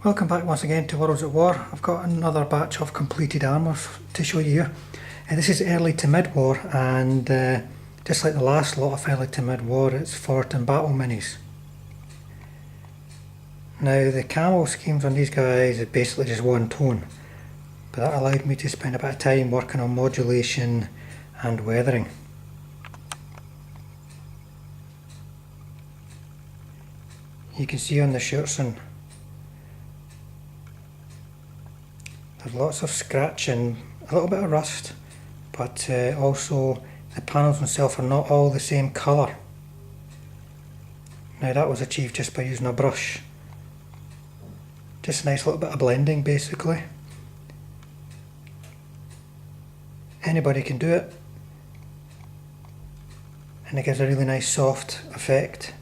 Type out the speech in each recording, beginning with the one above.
Welcome back once again to Worlds at War. I've got another batch of completed armour to show you here. This is early to mid-war, and just like the last lot of early to mid-war, it's fort and battle minis. Now the camo schemes on these guys is basically just one tone, but that allowed me to spend a bit of time working on modulation and weathering. You can see on the shirtson there's lots of scratch and a little bit of rust, but also the panels themselves are not all the same colour. Now that was achieved just by using a brush. Just a nice little bit of blending basically. Anybody can do it, and it gives a really nice soft effect.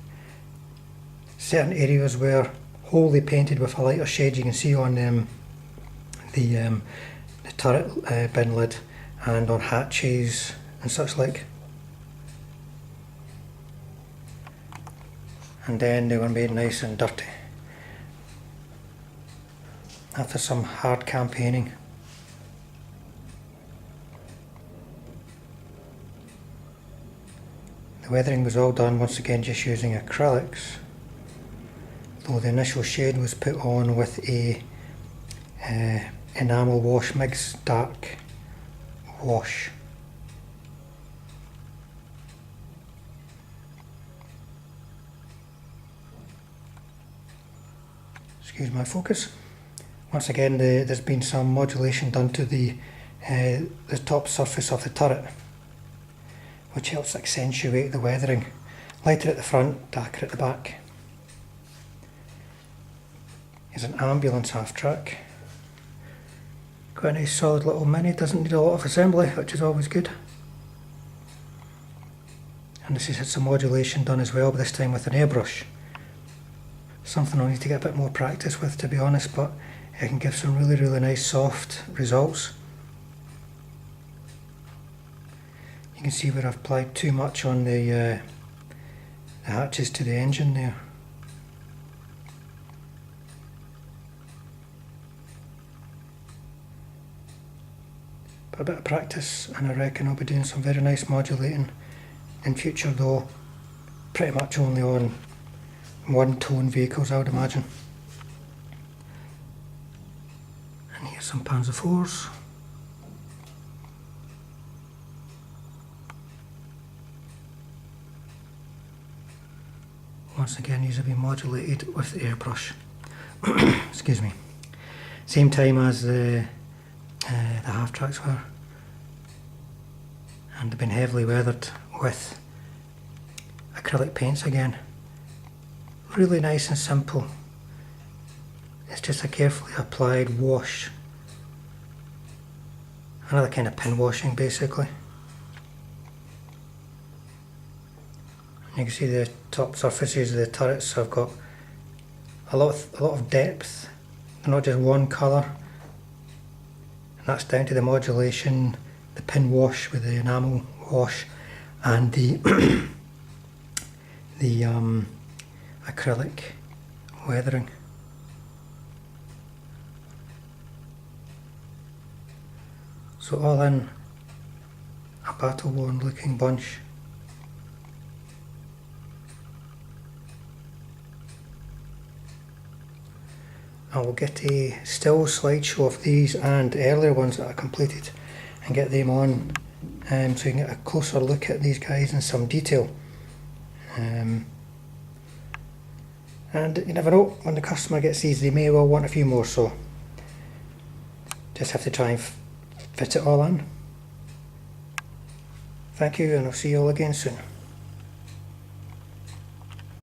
Certain areas were wholly painted with a lighter shade, you can see on the turret bin lid and on hatches and such like. And then they were made nice and dirty after some hard campaigning. The weathering was all done once again just using acrylics, though the initial shade was put on with a enamel wash mix dark wash. Excuse my focus. Once again there's been some modulation done to the top surface of the turret, which helps accentuate the weathering. Lighter at the front, darker at the back. Here's an ambulance half track. Quite a nice solid little mini, doesn't need a lot of assembly, which is always good. And this has had some modulation done as well, but this time with an airbrush. Something I'll need to get a bit more practice with, to be honest, but it can give some really nice soft results. You can see where I've applied too much on the hatches to the engine there. But a bit of practice and I reckon I'll be doing some very nice modulating in future, though pretty much only on one tone vehicles I would imagine. And here's some Panzer IVs. Once again these have been modulated with the airbrush. Excuse me. Same time as the half tracks were, and they've been heavily weathered with acrylic paints again. Really nice and simple. It's just a carefully applied wash. Another kind of pin washing basically. You can see the top surfaces of the turrets have got a lot of depth. They're not just one colour. And that's down to the modulation, the pin wash with the enamel wash, and the acrylic weathering. So all in a battle worn looking bunch. I will get a still slideshow of these and earlier ones that I completed and get them on so you can get a closer look at these guys in some detail. And you never know, when the customer gets these they may well want a few more, so just have to try and fit it all in. Thank you, and I'll see you all again soon.